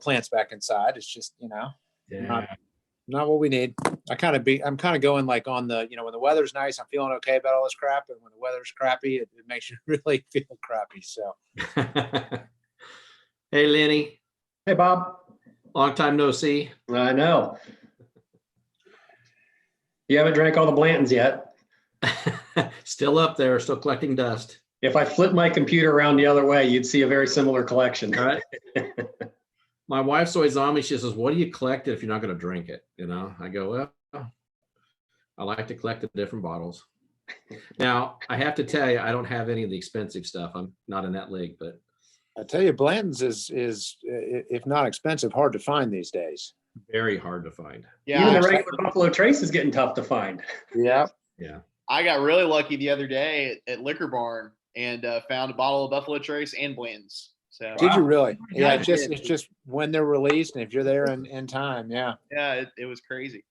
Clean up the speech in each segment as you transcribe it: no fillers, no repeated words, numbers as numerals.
plants back inside. It's just, Yeah. not what we need. I'm kind of going like on the, when the weather's nice, I'm feeling okay about all this crap. And when the weather's crappy, it makes you really feel crappy. So. Hey, Lenny. Hey, Bob. Long time no see. I know. You haven't drank all the Blantons yet. Still up there, still collecting dust. If I flip my computer around the other way, you'd see a very similar collection. All right. My wife's always on me. She says, what do you collect if you're not going to drink it? I go, well, I like to collect the different bottles. Now, I have to tell you, I don't have any of the expensive stuff. I'm not in that league, but I tell you, Blanton's is if not expensive, hard to find these days. very hard to find. Yeah, even the regular Buffalo Trace is getting tough to find. Yeah. Yeah. I got really lucky the other day at Liquor Barn and found a bottle of Buffalo Trace and Blanton's. So did you really? Yeah, it's just when they're released, and if you're there in time, yeah. Yeah, it was crazy.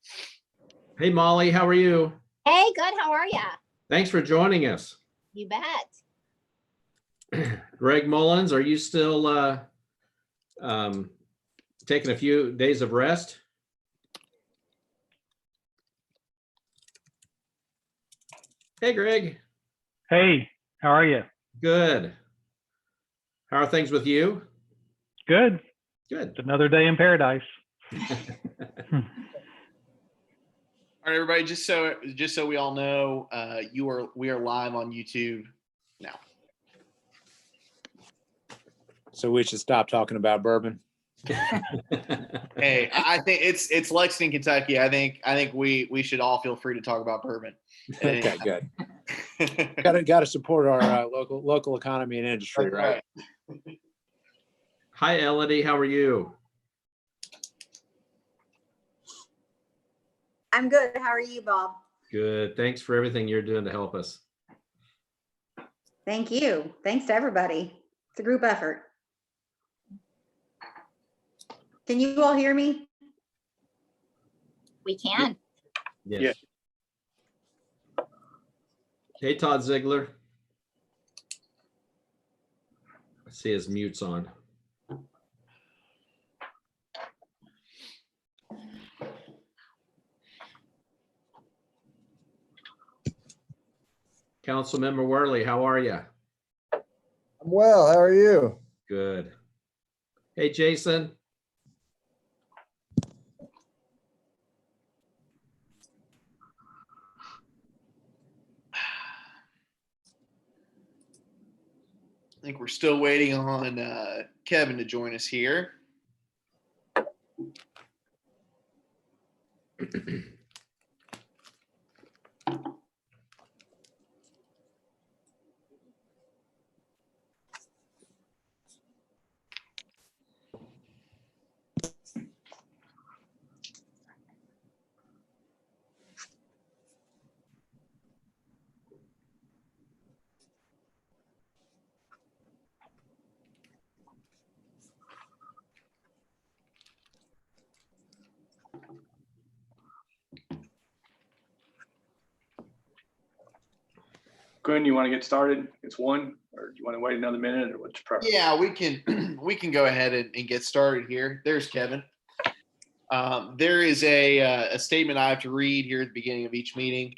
Hey, Molly, how are you? Hey, good. How are ya? Thanks for joining us. You bet. Greg Mullins, are you still taking a few days of rest? Hey, Greg. Hey, how are you? Good. How are things with you? Good. Good. It's another day in paradise. All right, everybody. Just so we all know, we are live on YouTube now. So we should stop talking about bourbon. Hey, I think it's Lexington, Kentucky. I think we should all feel free to talk about bourbon. Okay, good. Got to support our local economy and industry, right? Hi, Elodie. How are you? I'm good. How are you, Bob? Good. Thanks for everything you're doing to help us. Thank you. Thanks to everybody. It's a group effort. Can you all hear me? We can. Yes. Yeah. Hey, Todd Ziegler. I see his mute's on. Councilmember Worley, how are you? I'm well. How are you? Good. Hey, Jason. I think we're still waiting on Kevin to join us here. Quinn, you want to get started? It's one, or do you want to wait another minute, or what's your preference? Yeah, we can go ahead and get started here. There's Kevin. There is a statement I have to read here at the beginning of each meeting.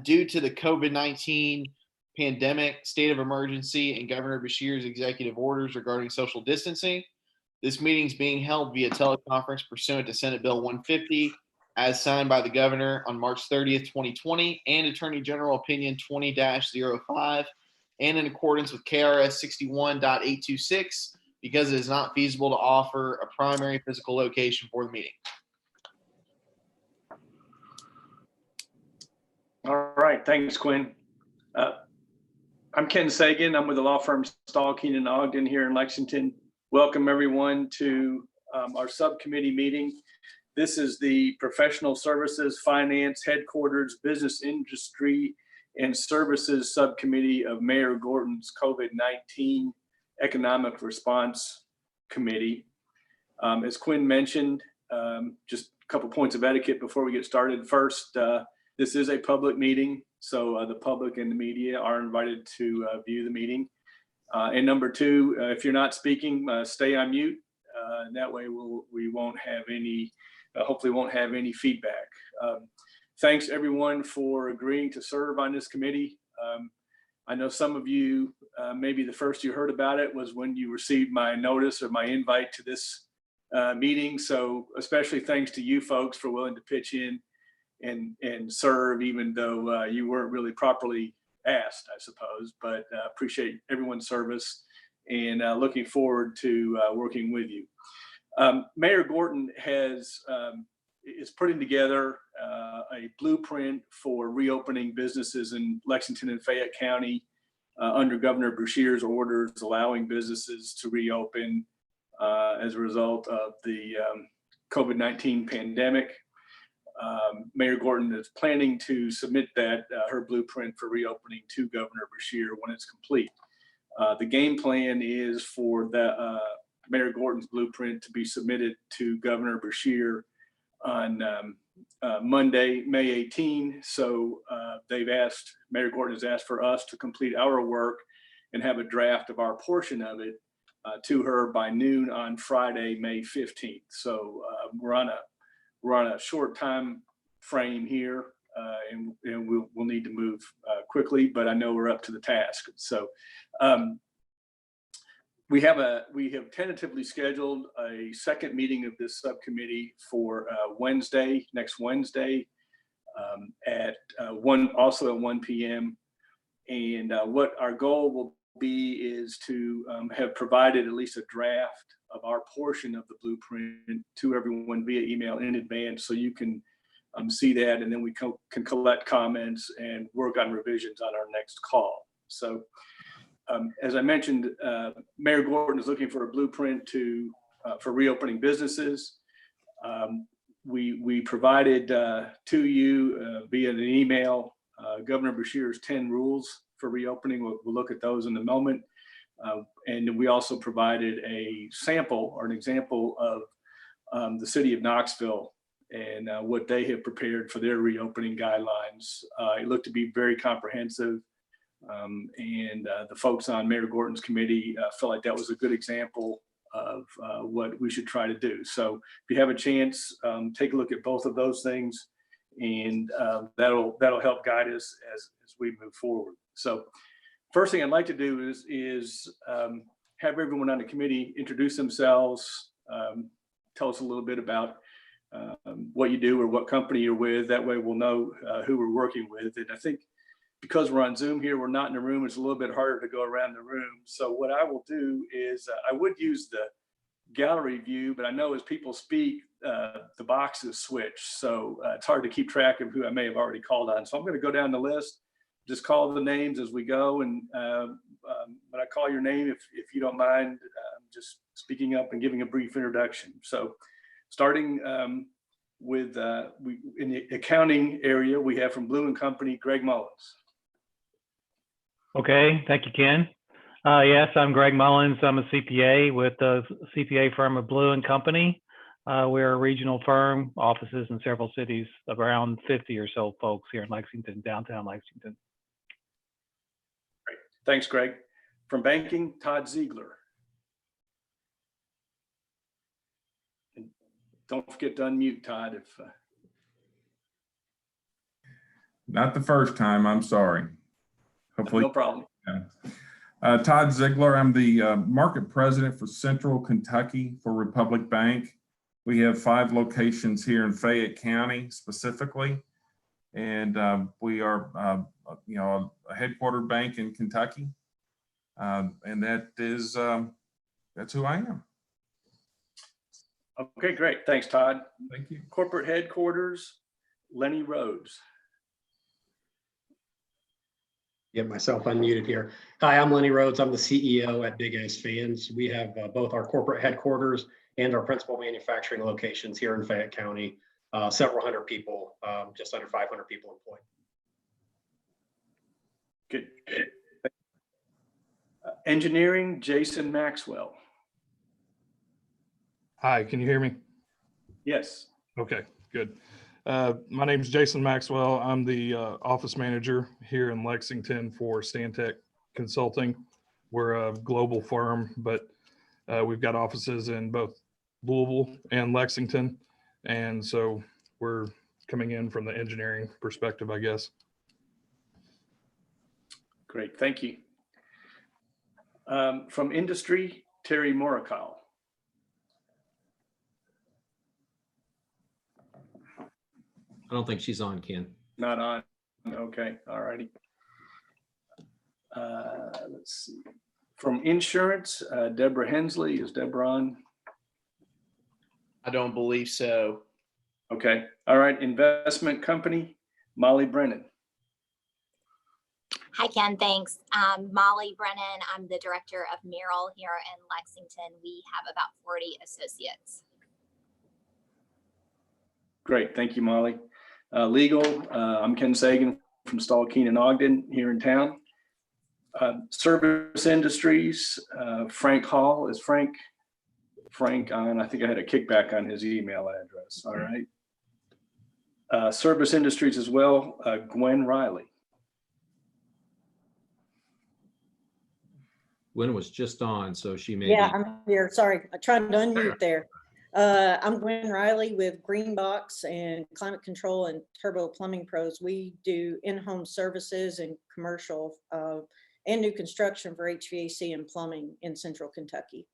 Due to the COVID-19 pandemic, state of emergency, and Governor Beshear's executive orders regarding social distancing, this meeting is being held via teleconference pursuant to Senate Bill 150, as signed by the governor on March 30th, 2020, and Attorney General Opinion 20-05, and in accordance with KRS 61.826, because it is not feasible to offer a primary physical location for the meeting. All right, thanks, Quinn. I'm Ken Sagan. I'm with the law firm Stahl, Keenan, Ogden here in Lexington. Welcome everyone to our subcommittee meeting. This is the Professional Services, Finance, Headquarters, Business Industry, and Services Subcommittee of Mayor Gordon's COVID-19 Economic Response Committee. As Quinn mentioned, just a couple points of etiquette before we get started. First, this is a public meeting, so the public and the media are invited to view the meeting. And number two, if you're not speaking, stay on mute. And that way we won't have any, hopefully won't have any feedback. Thanks everyone for agreeing to serve on this committee. I know some of you, maybe the first you heard about it was when you received my notice or my invite to this meeting. So especially thanks to you folks for willing to pitch in and serve, even though you weren't really properly asked, I suppose, but appreciate everyone's service and looking forward to working with you. Mayor Gorton is putting together a blueprint for reopening businesses in Lexington and Fayette County under Governor Beshear's orders, allowing businesses to reopen as a result of the COVID-19 pandemic. Mayor Gorton is planning to submit that her blueprint for reopening to Governor Beshear when it's complete. The game plan is for the Mayor Gorton's blueprint to be submitted to Governor Beshear on Monday, May 18. So Mayor Gorton has asked for us to complete our work and have a draft of our portion of it to her by noon on Friday, May 15th. So we're on a short time frame here, and we'll need to move quickly, but I know we're up to the task. So we have tentatively scheduled a second meeting of this subcommittee for next Wednesday at 1 p.m. And what our goal will be is to have provided at least a draft of our portion of the blueprint to everyone via email in advance, so you can see that, and then we can collect comments and work on revisions on our next call. So as I mentioned, Mayor Gorton is looking for a blueprint for reopening businesses. We provided to you via an email Governor Beshear's 10 rules for reopening. We'll look at those in a moment. And we also provided a sample or an example of the city of Knoxville and what they have prepared for their reopening guidelines. It looked to be very comprehensive. And the folks on Mayor Gorton's committee felt like that was a good example of what we should try to do. So if you have a chance, take a look at both of those things, and that'll help guide us as we move forward. So first thing I'd like to do is have everyone on the committee introduce themselves, tell us a little bit about what you do or what company you're with. That way we'll know who we're working with. And I think because we're on Zoom here, we're not in the room, it's a little bit harder to go around the room. So what I will do is I would use the gallery view, but I know as people speak, the boxes switch. So it's hard to keep track of who I may have already called on. So I'm going to go down the list, just call the names as we go. And when I call your name, if you don't mind, just speaking up and giving a brief introduction. So starting with in the accounting area, we have from Blue & Company, Greg Mullins. Okay, thank you, Ken. Yes, I'm Greg Mullins. I'm a CPA with the CPA firm of Blue & Company. We're a regional firm, offices in several cities, of around 50 or so folks here in Lexington, downtown Lexington. Great. Thanks, Greg. From banking, Todd Ziegler. And don't forget to unmute, Todd. Not the first time, I'm sorry. Hopefully. No problem. Yeah. Todd Ziegler, I'm the market president for Central Kentucky for Republic Bank. We have 5 locations here in Fayette County specifically, and we are, a headquartered bank in Kentucky, and that's who I am. Okay, great. Thanks, Todd. Thank you. Corporate headquarters, Lenny Rhodes. Get myself unmuted here. Hi, I'm Lenny Rhodes. I'm the CEO at Big Ass Fans. We have both our corporate headquarters and our principal manufacturing locations here in Fayette County. Several hundred people, just under 500 people employed. Good. Engineering, Jason Maxwell. Hi, can you hear me? Yes. Okay, good. My name is Jason Maxwell. I'm the office manager here in Lexington for Stantec Consulting. We're a global firm, but we've got offices in both Louisville and Lexington. And so we're coming in from the engineering perspective, I guess. Great, thank you. From industry, Terry Morikawa. I don't think she's on, Ken. Not on. Okay, all righty. Let's see. From insurance, Deborah Hensley. Is Deborah on? I don't believe so. Okay, all right. Investment company, Molly Brennan. Hi, Ken. Thanks. Molly Brennan. I'm the director of Merrill here in Lexington. We have about 40 associates. Great, thank you, Molly. Legal, I'm Ken Sagan from Stahl, Keenan, Ogden here in town. Service industries, Frank Hall. Is Frank on? I think I had a kickback on his email address. All right. Service industries as well, Gwen Riley. Gwen was just on, so she may Yeah, be. I'm here. Sorry, I tried to unmute there. I'm Gwen Riley with Greenbox and Climate Control and Turbo Plumbing Pros. We do in-home services and commercial and new construction for HVAC and plumbing in Central Kentucky.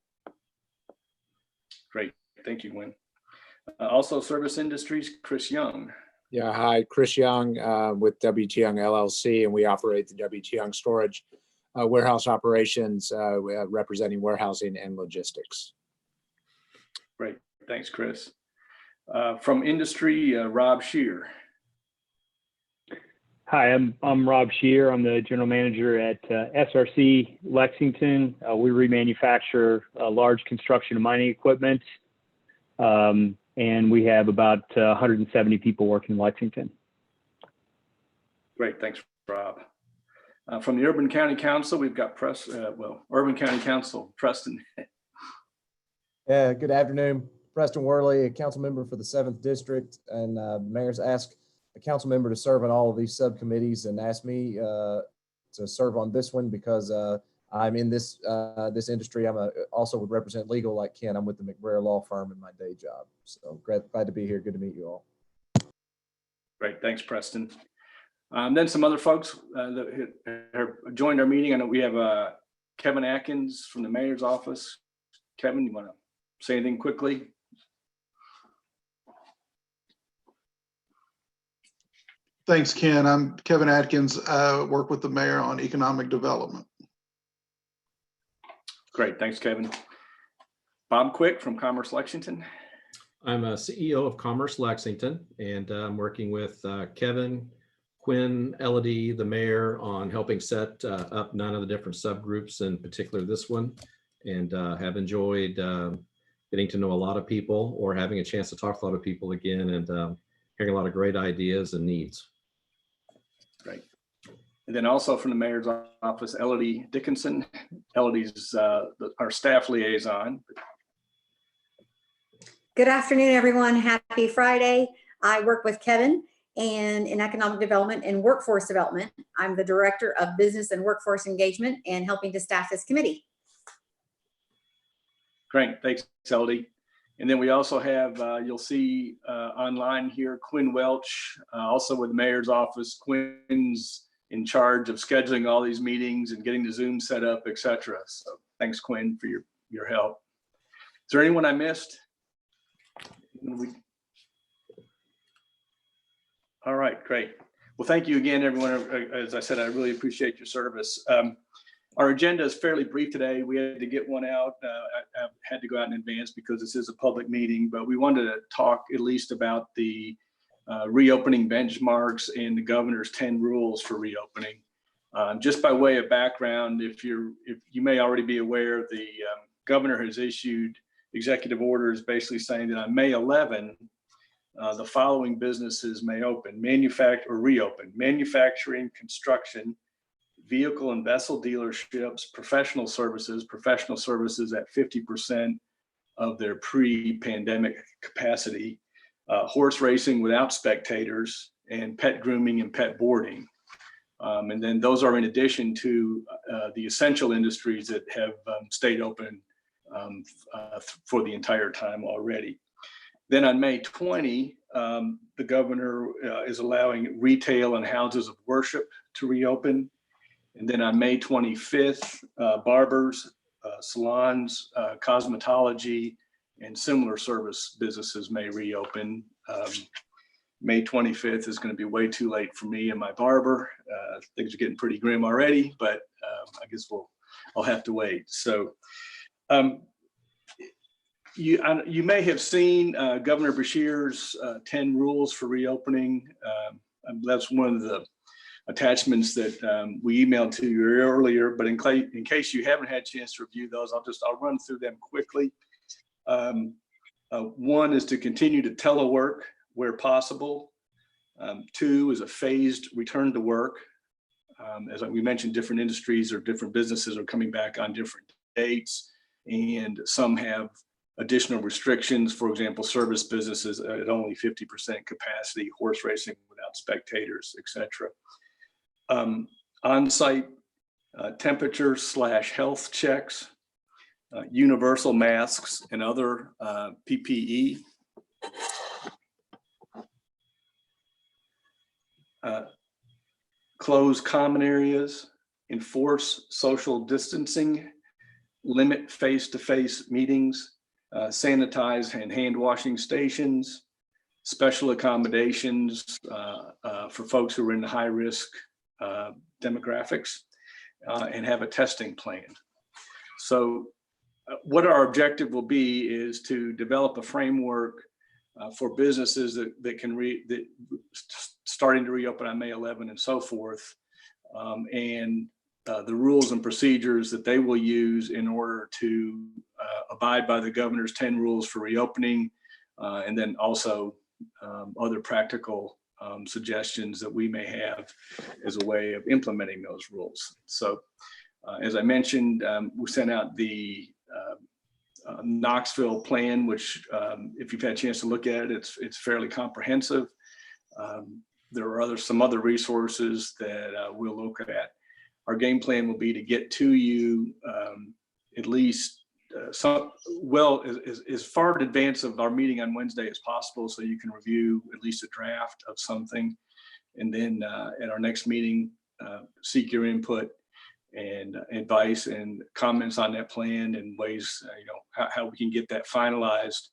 Great, thank you, Gwen. Also service industries, Chris Young. Yeah, hi, Chris Young with W.T. Young LLC, and we operate the W.T. Young Storage warehouse operations, representing warehousing and logistics. Great, thanks, Chris. From industry, Rob Shear. Hi, I'm Rob Shear. I'm the general manager at SRC Lexington. We remanufacture large construction and mining equipment, and we have about 170 people working in Lexington. Great, thanks, Rob. From the Urban County Council, we've got Urban County Council, Preston. Yeah, good afternoon. Preston Worley, a council member for the 7th District, and mayor's asked a council member to serve on all of these subcommittees and asked me to serve on this one because I'm in this industry. I'm also would represent legal like Ken. I'm with the McBrayer Law Firm in my day job. So glad to be here. Good to meet you all. Great, thanks, Preston. Then some other folks that have joined our meeting. I know we have Kevin Atkins from the mayor's office. Kevin, you want to say anything quickly? Thanks, Ken. I'm Kevin Atkins. I work with the mayor on economic development. Great, thanks, Kevin. Bob Quick from Commerce Lexington. I'm a CEO of Commerce Lexington, and I'm working with Kevin, Quinn, Elodie, the mayor, on helping set up 9 of the different subgroups, in particular this one, and have enjoyed getting to know a lot of people or having a chance to talk to a lot of people again, and hearing a lot of great ideas and needs. Great. And then also from the mayor's office, Elodie Dickinson. Elodie's our staff liaison. Good afternoon, everyone. Happy Friday. I work with Kevin and in economic development and workforce development. I'm the director of business and workforce engagement and helping to staff this committee. Great, thanks, Elodie. And then we also have, you'll see online here, Quinn Welch, also with the mayor's office. Quinn's in charge of scheduling all these meetings and getting the Zoom set up, et cetera. So thanks, Quinn, for your help. Is there anyone I missed? All right, great. Well, thank you again, everyone. As I said, I really appreciate your service. Our agenda is fairly brief today. We had to get one out. I had to go out in advance because this is a public meeting, but we wanted to talk at least about the reopening benchmarks and the governor's 10 rules for reopening. Just by way of background, if you may already be aware, the governor has issued executive orders basically saying that on May 11, the following businesses may open, reopen: manufacturing, construction, vehicle and vessel dealerships, professional services at 50% of their pre-pandemic capacity, horse racing without spectators, and pet grooming and pet boarding. And then those are in addition to the essential industries that have stayed open for the entire time already. Then on May 20, the governor is allowing retail and houses of worship to reopen. And then on May 25th, barbers, salons, cosmetology, and similar service businesses may reopen. May 25th is going to be way too late for me and my barber. Things are getting pretty grim already, but I guess I'll have to wait. So you may have seen Governor Beshear's 10 rules for reopening. That's one of the attachments that we emailed to you earlier, but in case you haven't had a chance to review those, I'll run through them quickly. One is to continue to telework where possible. Two is a phased return to work. As we mentioned, different industries or different businesses are coming back on different dates, and some have additional restrictions. For example, service businesses at only 50% capacity, horse racing without spectators, etc. On-site temperature/health checks, universal masks and other PPE. Close common areas, enforce social distancing, limit face-to-face meetings, sanitize and hand washing stations, special accommodations for folks who are in the high risk demographics, and have a testing plan. So what our objective will be is to develop a framework for businesses that starting to reopen on May 11 and so forth, and the rules and procedures that they will use in order to abide by the governor's 10 rules for reopening, and then also other practical suggestions that we may have as a way of implementing those rules. So as I mentioned, we sent out the Knoxville plan, which if you've had a chance to look at it, it's fairly comprehensive. There are some other resources that we'll look at. Our game plan will be to get to you at least as far in advance of our meeting on Wednesday as possible, so you can review at least a draft of something. And then at our next meeting, seek your input and advice and comments on that plan and ways, how we can get that finalized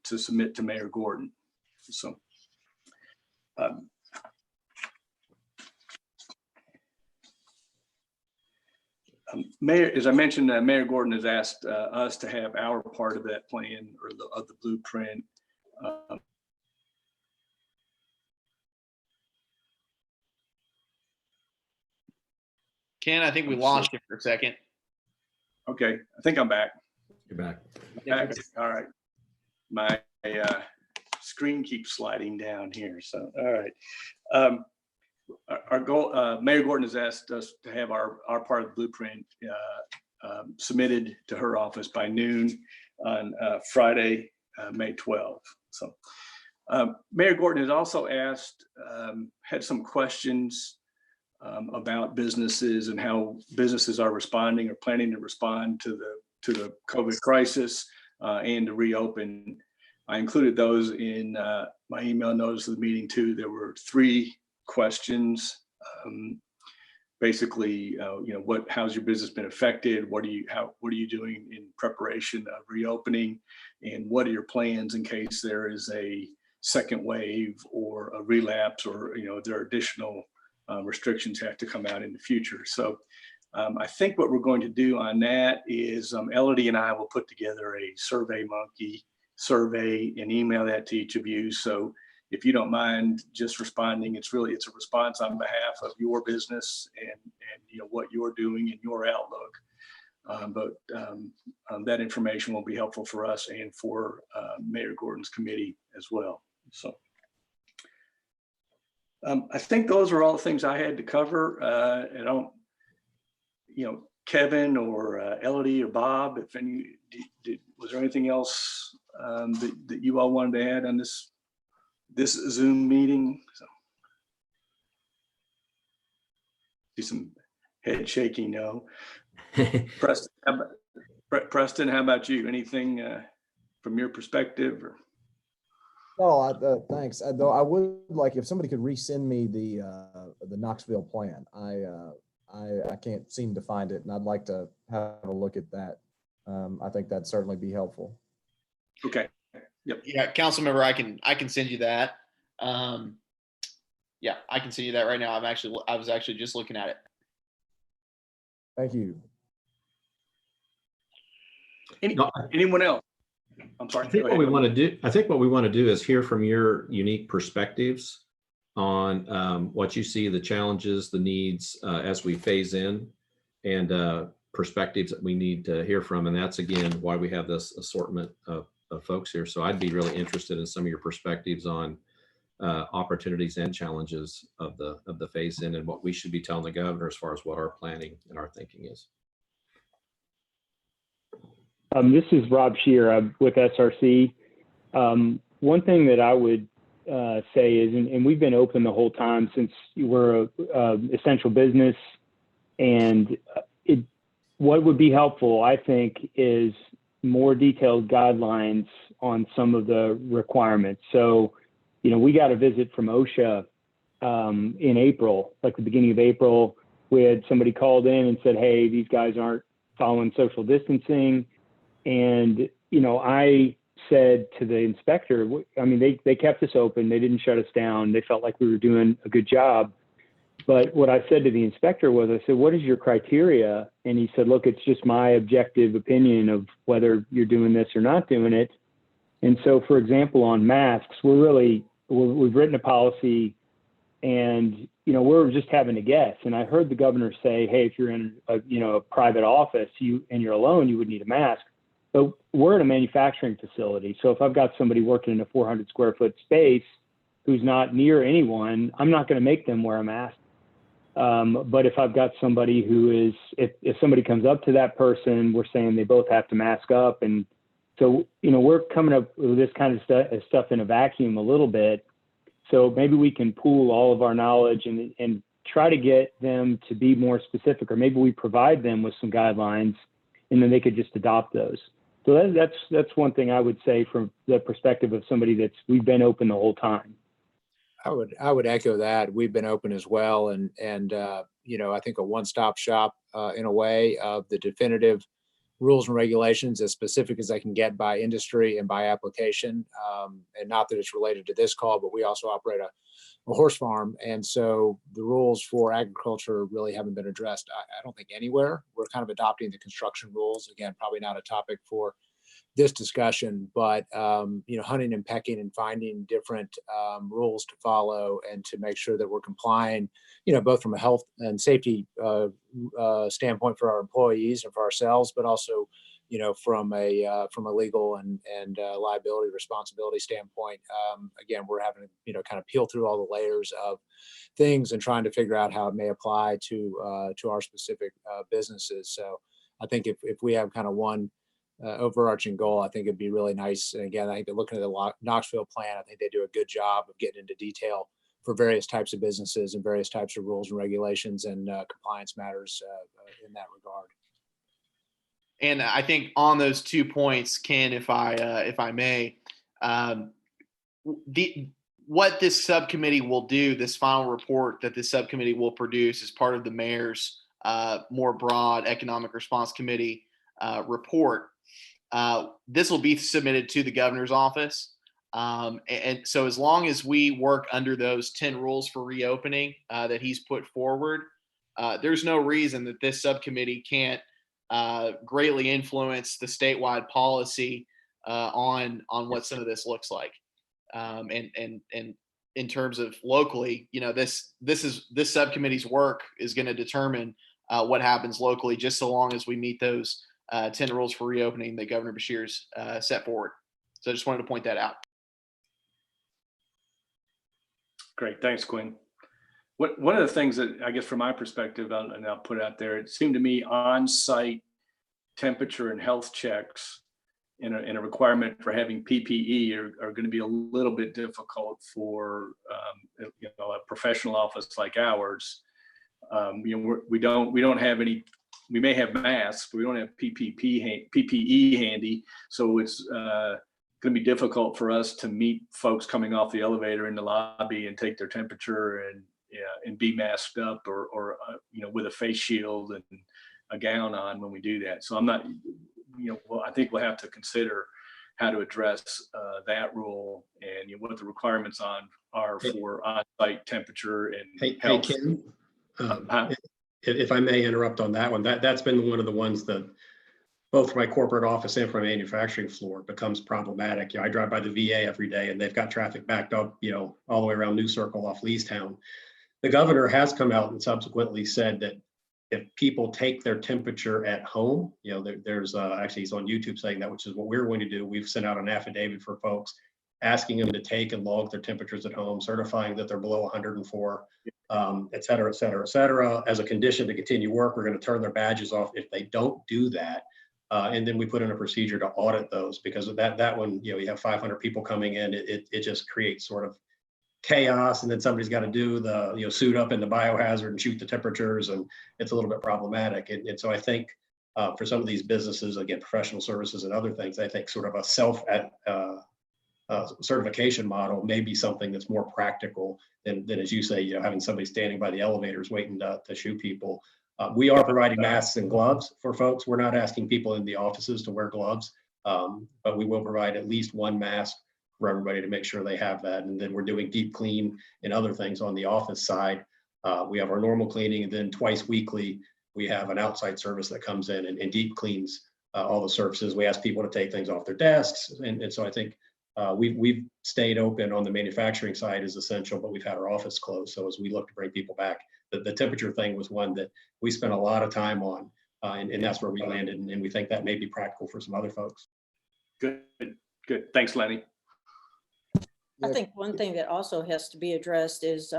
to submit to Mayor Gordon. So Mayor, as I mentioned, Mayor Gordon has asked us to have our part of that plan or of the blueprint. Ken, I think we lost you for a second. Okay, I think I'm back. You're back. Back. All right. My screen keeps sliding down here. So, all right. Our goal, Mayor Gordon has asked us to have our part of the blueprint submitted to her office by noon on Friday, May 12th. So Mayor Gordon has also asked, had some questions about businesses and how businesses are responding or planning to respond to the COVID crisis and to reopen. I included those in my email notice of the meeting too. There were 3 questions. Basically, how's your business been affected? What are you doing in preparation of reopening? And what are your plans in case there is a second wave or a relapse, or there are additional restrictions have to come out in the future. So I think what we're going to do on that is Elodie and I will put together a Survey Monkey survey and email that to each of you. So if you don't mind just responding, it's a response on behalf of your business and what you're doing and your outlook. But that information will be helpful for us and for Mayor Gordon's committee as well. So I think those are all the things I had to cover. I don't, Kevin or Elodie or Bob, if any, was there anything else that you all wanted to add on this Zoom meeting? So, see some head shaking, no. Preston, Preston, how about you? Anything from your perspective? Or? No, thanks. Though I would like if somebody could resend me the Knoxville plan. I can't seem to find it, and I'd like to have a look at that. I think that'd certainly be helpful. Okay. Yep. Yeah, council member, I can send you that. Yeah, I can send you that right now. I was actually just looking at it. Thank you. Anyone else? I'm sorry. I think what we want to do is hear from your unique perspectives on what you see, the challenges, the needs as we phase in, and perspectives that we need to hear from. And that's, again, why we have this assortment of folks here. So I'd be really interested in some of your perspectives on opportunities and challenges of the phase in, and what we should be telling the governor as far as what our planning and our thinking is. This is Rob Shear with SRC. One thing that I would say is, and we've been open the whole time since we're a essential business, and what would be helpful, I think, is more detailed guidelines on some of the requirements. So, we got a visit from OSHA in April, like the beginning of April. We had somebody called in and said, hey, these guys aren't following social distancing. And, I said to the inspector, I mean, they kept us open. They didn't shut us down. They felt like we were doing a good job. But what I said to the inspector was, I said, what is your criteria? And he said, look, it's just my objective opinion of whether you're doing this or not doing it. And so, for example, on masks, we've written a policy, and, we're just having to guess. And I heard the governor say, hey, if you're in a private office and you're alone, you would need a mask. But we're in a manufacturing facility. So if I've got somebody working in a 400 square foot space who's not near anyone, I'm not going to make them wear a mask. But if I've got somebody who is, if somebody comes up to that person, we're saying they both have to mask up. And so, we're coming up with this kind of stuff in a vacuum a little bit. So maybe we can pool all of our knowledge and try to get them to be more specific, or maybe we provide them with some guidelines and then they could just adopt those. So that's one thing I would say from the perspective of somebody we've been open the whole time. I would echo that. We've been open as well. And I think a one-stop shop in a way of the definitive rules and regulations as specific as I can get by industry and by application. And not that it's related to this call, but we also operate a horse farm. And so the rules for agriculture really haven't been addressed, I don't think, anywhere. We're kind of adopting the construction rules. Again, probably not a topic for this discussion, but hunting and pecking and finding different rules to follow and to make sure that we're complying, both from a health and safety standpoint for our employees and for ourselves, but also, from a legal and liability responsibility standpoint. Again, we're having to, kind of peel through all the layers of things and trying to figure out how it may apply to our specific businesses. So I think if we have kind of one overarching goal, I think it'd be really nice. And again, I think looking at the Knoxville plan, I think they do a good job of getting into detail for various types of businesses and various types of rules and regulations and compliance matters in that regard. And I think on those 2 points, Ken, if I may, what this subcommittee will do, this final report that this subcommittee will produce as part of the mayor's more broad economic response committee report. This will be submitted to the governor's office. And so as long as we work under those 10 rules for reopening that he's put forward, there's no reason that this subcommittee can't greatly influence the statewide policy on what some of this looks like. And in terms of locally, this subcommittee's work is going to determine what happens locally, just so long as we meet those 10 rules for reopening that Governor Beshear's set forward. So I just wanted to point that out. Great. Thanks, Quinn. One of the things that I guess from my perspective, and I'll put out there, it seemed to me on-site temperature and health checks and a requirement for having PPE are going to be a little bit difficult for a professional office like ours. We don't have any we may have masks, but we don't have PPE handy. So it's going to be difficult for us to meet folks coming off the elevator in the lobby and take their temperature and be masked up or with a face shield and a gown on when we do that. So I'm not, well, I think we'll have to consider how to address that rule and what the requirements are for on-site temperature and Hey, health. Ken, if I may interrupt on that one, that's been one of the ones that both for my corporate office and for my manufacturing floor becomes problematic. I drive by the VA every day and they've got traffic backed up, all the way around New Circle off Leestown. The governor has come out and subsequently said that if people take their temperature at home, there's actually he's on YouTube saying that, which is what we're going to do. We've sent out an affidavit for folks asking them to take and log their temperatures at home, certifying that they're below 104, et cetera, et cetera, et cetera. As a condition to continue work, we're going to turn their badges off if they don't do that. And then we put in a procedure to audit those, because of that one, you have 500 people coming in, it just creates sort of chaos, and then somebody's got to do the suit up in the biohazard and shoot the temperatures, and it's a little bit problematic. And so I think for some of these businesses, again, professional services and other things, I think sort of a self certification model may be something that's more practical than as you say, having somebody standing by the elevators waiting to shoot people. We are providing masks and gloves for folks. We're not asking people in the offices to wear gloves, but we will provide at least one mask for everybody to make sure they have that. And then we're doing deep clean and other things on the office side. We have our normal cleaning, and then twice weekly, we have an outside service that comes in and deep cleans all the surfaces. We ask people to take things off their desks. And so I think we've stayed open on the manufacturing side is essential, but we've had our office closed. So as we look to bring people back, the temperature thing was one that we spent a lot of time on, and that's where we landed. And we think that may be practical for some other folks. Good. Thanks, Lenny. I think one thing that also has to be addressed is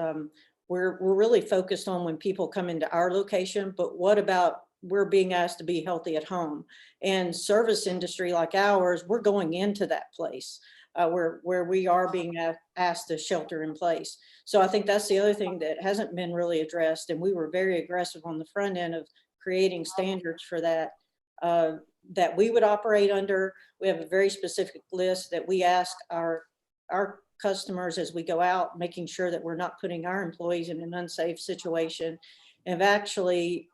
we're really focused on when people come into our location, but what about we're being asked to be healthy at home? And service industry like ours, we're going into that place where we are being asked to shelter in place. So I think that's the other thing that hasn't been really addressed. And we were very aggressive on the front end of creating standards for that, that we would operate under. We have a very specific list that we ask our customers as we go out, making sure that we're not putting our employees in an unsafe situation, and have actually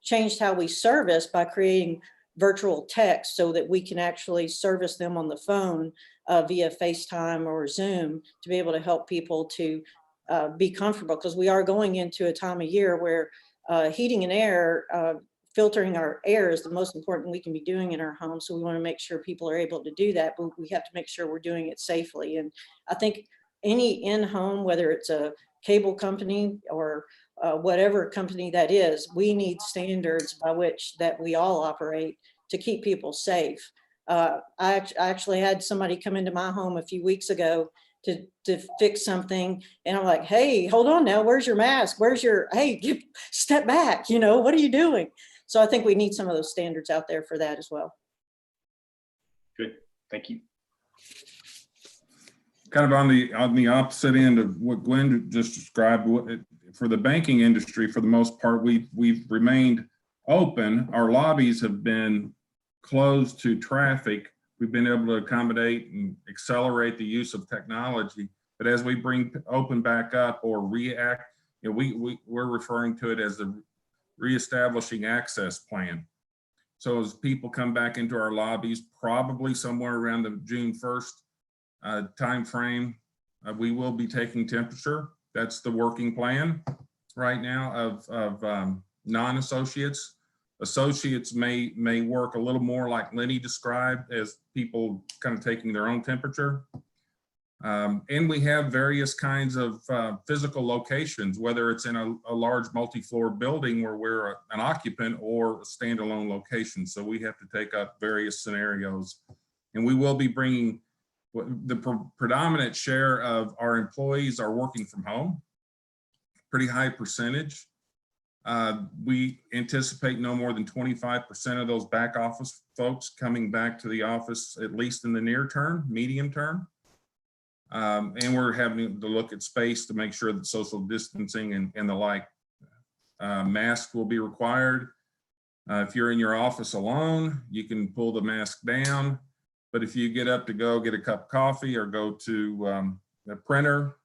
changed how we service by creating virtual text so that we can actually service them on the phone via FaceTime or Zoom to be able to help people to be comfortable, because we are going into a time of year where heating and air, filtering our air is the most important we can be doing in our home. So we want to make sure people are able to do that, but we have to make sure we're doing it safely. And I think any in-home, whether it's a cable company or whatever company that is, we need standards by which that we all operate to keep people safe. I actually had somebody come into my home a few weeks ago to fix something. And I'm like, hey, hold on now, where's your mask? Hey, step back, what are you doing? So I think we need some of those standards out there for that as well. Good, thank you. Kind of on the opposite end of what Glenn just described, for the banking industry, for the most part, we've remained open. Our lobbies have been closed to traffic. We've been able to accommodate and accelerate the use of technology. But as we bring open back up or react, we're referring to it as the reestablishing access plan. So as people come back into our lobbies, probably somewhere around the June 1st timeframe, we will be taking temperature. That's the working plan right now of non-associates. Associates may work a little more like Lenny described, as people kind of taking their own temperature. And we have various kinds of physical locations, whether it's in a large multi-floor building where we're an occupant or a standalone location. So we have to take up various scenarios. And we will be bringing the predominant share of our employees are working from home, pretty high percentage. We anticipate no more than 25% of those back office folks coming back to the office, at least in the near term, medium term. And we're having to look at space to make sure that social distancing and the like. Masks will be required. If you're in your office alone, you can pull the mask down. But if you get up to go get a cup of coffee or go to the printer,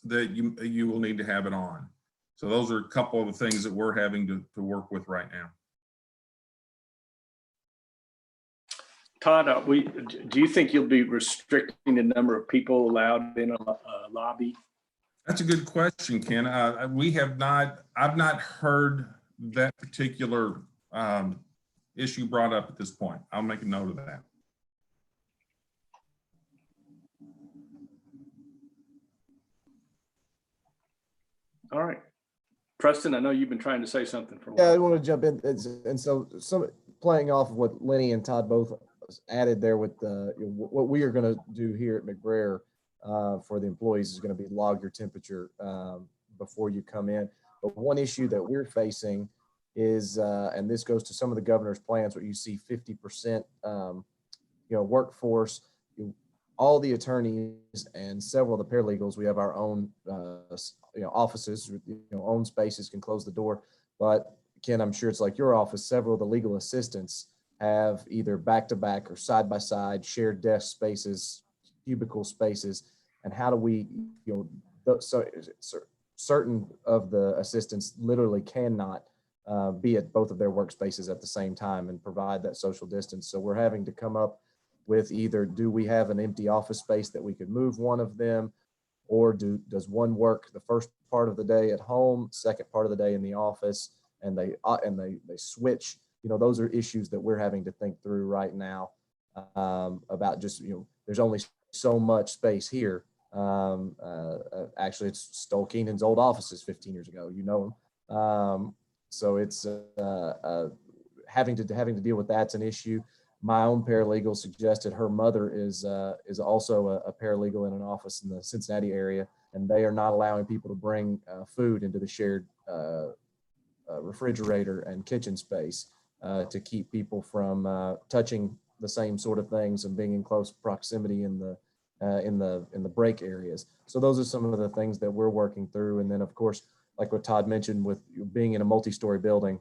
that you will need to have it on. So those are a couple of the things that we're having to work with right now. Todd, do you think you'll be restricting the number of people allowed in a lobby? That's a good question, Ken. I've not heard that particular issue brought up at this point. I'll make a note of that. All right. Preston, I know you've been trying to say something for a while. Yeah, I want to jump in. And so playing off of what Lenny and Todd both added there with what we are going to do here at McBrayer for the employees is going to be log your temperature before you come in. But one issue that we're facing is, and this goes to some of the governor's plans, where you see 50% workforce. All the attorneys and several of the paralegals, we have our own offices, own spaces, can close the door. But Ken, I'm sure it's like your office, several of the legal assistants have either back-to-back or side-by-side shared desk spaces, cubicle spaces. And how do we, certain of the assistants literally cannot be at both of their workspaces at the same time and provide that social distance. So we're having to come up with either, do we have an empty office space that we could move one of them, or does one work the first part of the day at home, second part of the day in the office, and they switch. Those are issues that we're having to think through right now about just, there's only so much space here. Actually, it's Stoll Keenan's old offices 15 years ago, them. So it's having to deal with that's an issue. My own paralegal suggested her mother is also a paralegal in an office in the Cincinnati area, and they are not allowing people to bring food into the shared refrigerator and kitchen space to keep people from touching the same sort of things and being in close proximity in the break areas. So those are some of the things that we're working through. And then, of course, like what Todd mentioned, with being in a multi-story building,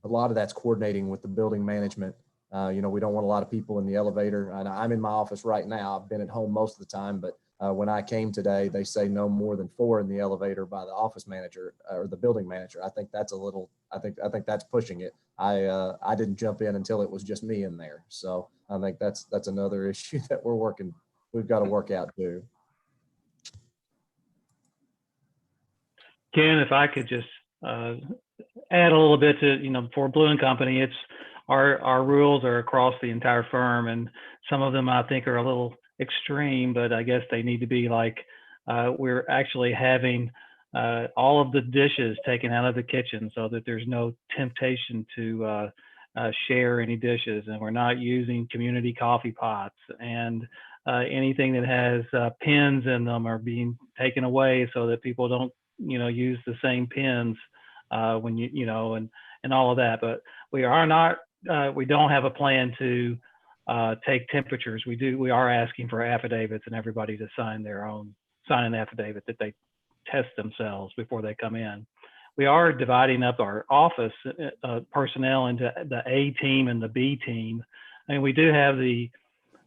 a lot of that's coordinating with the building management. We don't want a lot of people in the elevator. And I'm in my office right now. I've been at home most of the time, but when I came today, they say no more than 4 in the elevator by the office manager or the building manager. I think that's I think that's pushing it. I didn't jump in until it was just me in there. So I think that's another issue that we've got to work out too. Ken, if I could just add a little bit to, for Blue and Company, it's our rules are across the entire firm, and some of them I think are a little extreme, but I guess they need to be like, we're actually having all of the dishes taken out of the kitchen so that there's no temptation to share any dishes, and we're not using community coffee pots, and anything that has pins in them are being taken away so that people don't use the same pins when and all of that. But we are not we don't have a plan to take temperatures. We are asking for affidavits and everybody to sign an affidavit that they test themselves before they come in. We are dividing up our office personnel into the A team and the B team. And we do have the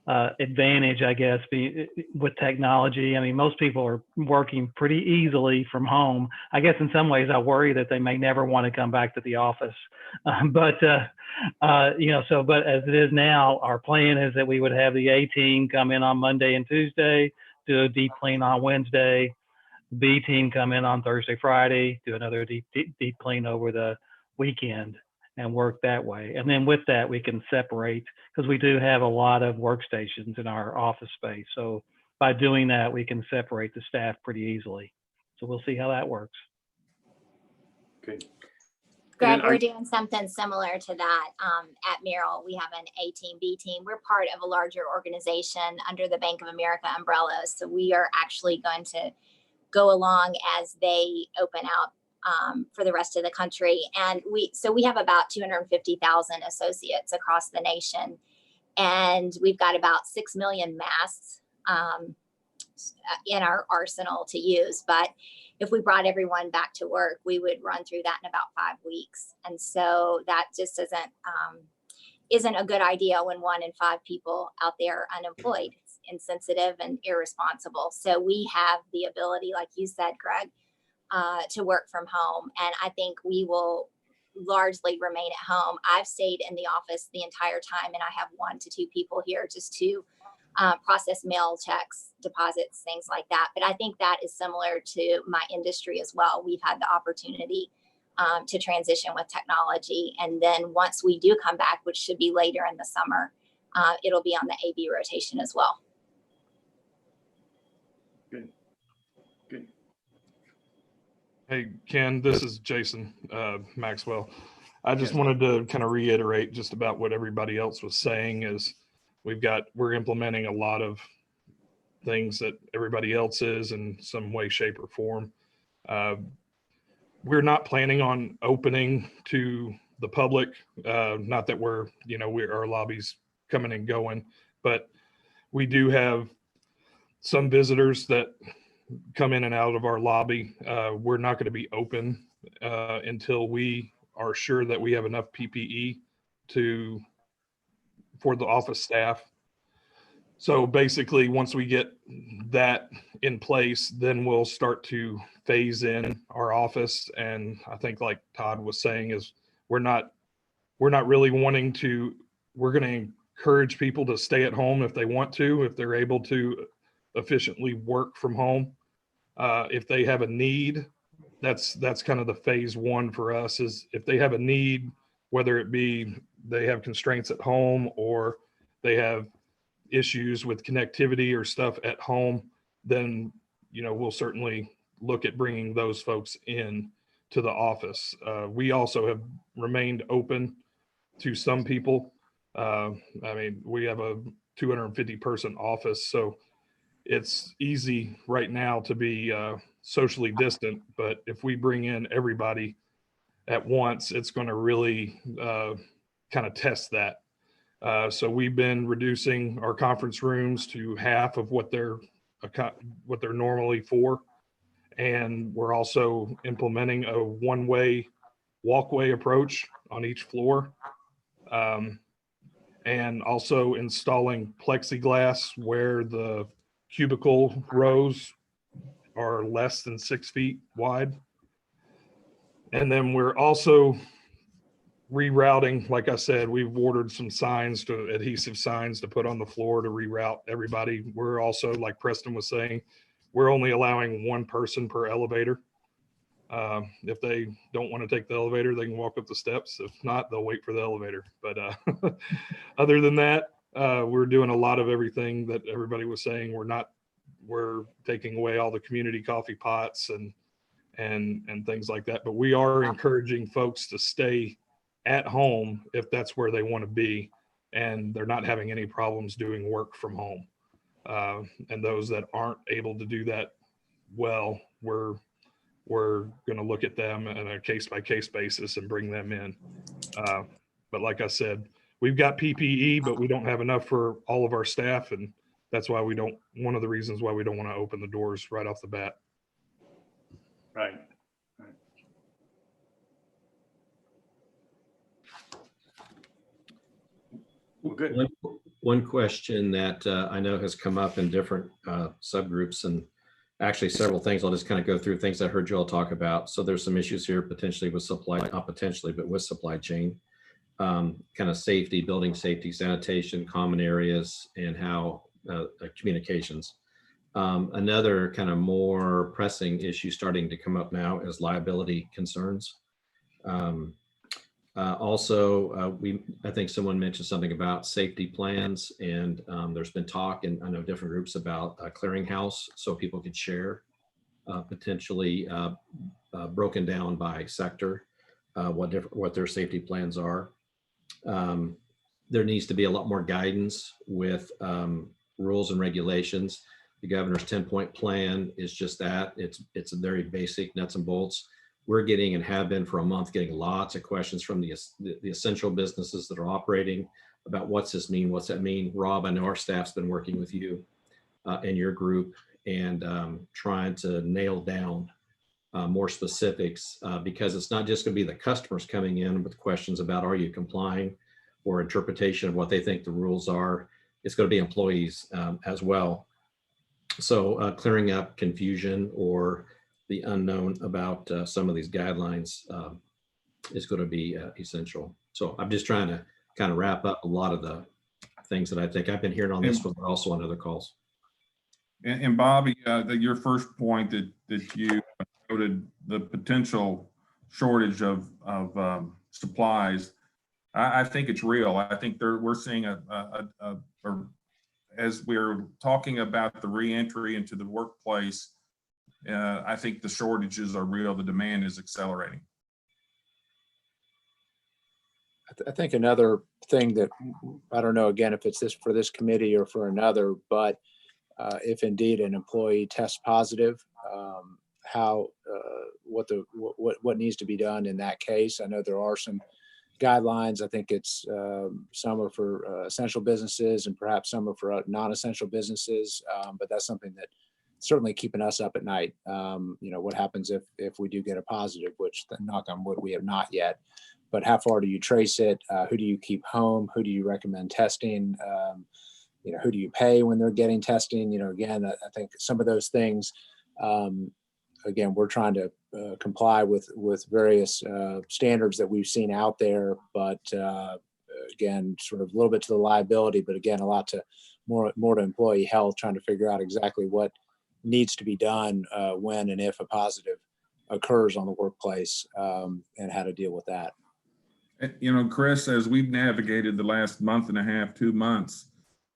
advantage, I guess, with technology. I mean, most people are working pretty easily from home. I guess in some ways I worry that they may never want to come back to the office. But as it is now, our plan is that we would have the A team come in on Monday and Tuesday, do a deep clean on Wednesday, B team come in on Thursday, Friday, do another deep clean over the weekend, and work that way. And then with that, we can separate, because we do have a lot of workstations in our office space. So by doing that, we can separate the staff pretty easily. So we'll see how that works. Good. Greg, we're doing something similar to that at Merrill. We have an A team, B team. We're part of a larger organization under the Bank of America umbrella. So we are actually going to go along as they open out for the rest of the country. And we have about 250,000 associates across the nation. And we've got about 6 million masks in our arsenal to use. But if we brought everyone back to work, we would run through that in about 5 weeks. And so that just isn't a good idea when 1 in 5 people out there are unemployed. It's insensitive and irresponsible. So we have the ability, like you said, Greg, to work from home. And I think we will largely remain at home. I've stayed in the office the entire time, and I have 1 to 2 people here just to process mail checks, deposits, things like that. But I think that is similar to my industry as well. We've had the opportunity to transition with technology. And then once we do come back, which should be later in the summer, it'll be on the AB rotation as well. Good. Good. Hey, Ken, this is Jason Maxwell. I just wanted to kind of reiterate just about what everybody else was saying is we're implementing a lot of things that everybody else is in some way, shape, or form. We're not planning on opening to the public. Not that our lobby's coming and going, but we do have some visitors that come in and out of our lobby. We're not going to be open until we are sure that we have enough PPE for the office staff. So basically, once we get that in place, then we'll start to phase in our office. And I think, like Todd was saying, is we're not really wanting to. We're going to encourage people to stay at home if they want to, if they're able to efficiently work from home. If they have a need, that's kind of the phase 1 for us. Is if they have a need, whether it be they have constraints at home or they have issues with connectivity or stuff at home, then we'll certainly look at bringing those folks in to the office. We also have remained open to some people. We have a 250 person office, so it's easy right now to be socially distant, but if we bring in everybody at once, it's going to really kind of test that. So we've been reducing our conference rooms to half of what they're normally for. And we're also implementing a one-way walkway approach on each floor. And also installing plexiglass where the cubicle rows are less than 6 feet wide. And then we're also rerouting, like I said, we've ordered some adhesive signs to put on the floor to reroute everybody. We're also, like Preston was saying, we're only allowing 1 person per elevator. If they don't want to take the elevator, they can walk up the steps. If not, they'll wait for the elevator. But other than that, we're doing a lot of everything that everybody was saying. We're taking away all the community coffee pots and things like that. But we are encouraging folks to stay at home if that's where they want to be and they're not having any problems doing work from home. And those that aren't able to do that well, we're going to look at them on a case-by-case basis and bring them in. But like I said, we've got PPE, but we don't have enough for all of our staff. And that's why one of the reasons why we don't want to open the doors right off the bat. Right. Well, good. One question that I know has come up in different subgroups, and actually several things. I'll just kind of go through things I heard you all talk about. So there's some issues here potentially with not potentially, but with supply chain, kind of safety, building safety, sanitation, common areas, and how communications. Another kind of more pressing issue starting to come up now is liability concerns. Also, I think someone mentioned something about safety plans, and there's been talk, and I know different groups, about a clearinghouse so people could share, potentially broken down by sector, what their safety plans are. There needs to be a lot more guidance with rules and regulations. The governor's 10-point plan is just that. It's a very basic nuts and bolts. We're getting, and have been for a month, getting lots of questions from the essential businesses that are operating about what's this mean? What's that mean? Rob, I know our staff's been working with you in your group and trying to nail down more specifics because it's not just going to be the customers coming in with questions about are you complying or interpretation of what they think the rules are. It's going to be employees as well. So clearing up confusion or the unknown about some of these guidelines is going to be essential. So I'm just trying to kind of wrap up a lot of the things that I think I've been hearing on this one, but also on other calls. And Bobby, your first point that you noted, the potential shortage of supplies, I think it's real. I think we're seeing as we're talking about the reentry into the workplace, I think the shortages are real. The demand is accelerating. I think another thing that, I don't know, again, if it's this for this committee or for another, but if indeed an employee tests positive, what needs to be done in that case. I know there are some guidelines. I think it's some are for essential businesses and perhaps some are for non-essential businesses, but that's something that certainly keeping us up at night. What happens if we do get a positive, which, knock on wood, we have not yet. But how far do you trace it? Who do you keep home? Who do you recommend testing? Who do you pay when they're getting testing? Again, I think some of those things, again, we're trying to comply with various standards that we've seen out there, but again, sort of a little bit to the liability, but again, a lot to more to employee health, trying to figure out exactly what needs to be done when and if a positive occurs on the workplace, and how to deal with that. Chris, as we've navigated the last month and a half, 2 months,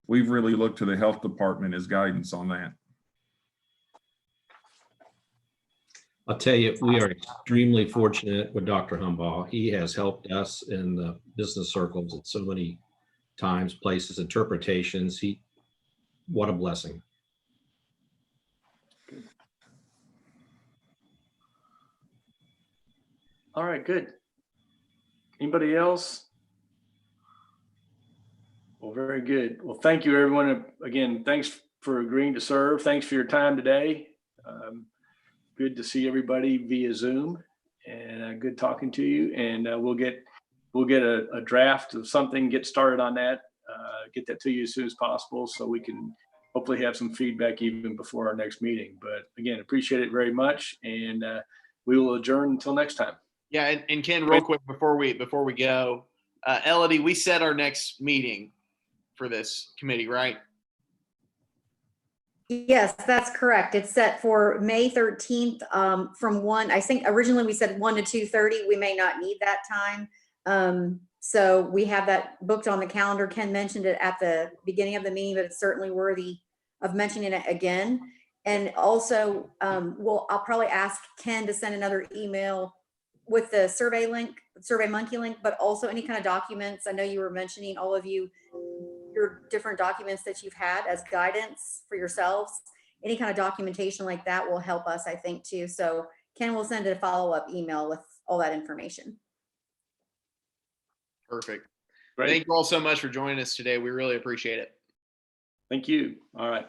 we've really looked to the health department as guidance on that. I'll tell you, we are extremely fortunate with Dr. Humbaugh. He has helped us in the business circles at so many times, places, interpretations. What a blessing. All right, good. Anybody else? Well, very good. Well, thank you, everyone. Again, thanks for agreeing to serve. Thanks for your time today. Good to see everybody via Zoom, and good talking to you. And we'll get a draft of something, get started on that, get that to you as soon as possible, so we can hopefully have some feedback even before our next meeting. But again, appreciate it very much, and we will adjourn until next time. Yeah, and Ken, real quick before we go, Elodie, we set our next meeting for this committee, right? Yes, that's correct. It's set for May 13th from 1. I think originally we said 1 to 2:30. We may not need that time. So we have that booked on the calendar. Ken mentioned it at the beginning of the meeting, but it's certainly worthy of mentioning it again. And also, I'll probably ask Ken to send another email with the survey link, Survey Monkey link, but also any kind of documents. I know you were mentioning, all of you, your different documents that you've had as guidance for yourselves. Any kind of documentation like that will help us, I think, too. So Ken will send a follow-up email with all that information. Perfect. Great. Thank you all so much for joining us today. We really appreciate it. Thank you. All right.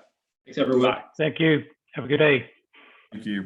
Thanks, everyone. Bye. Thank you. Have a good day. Thank you.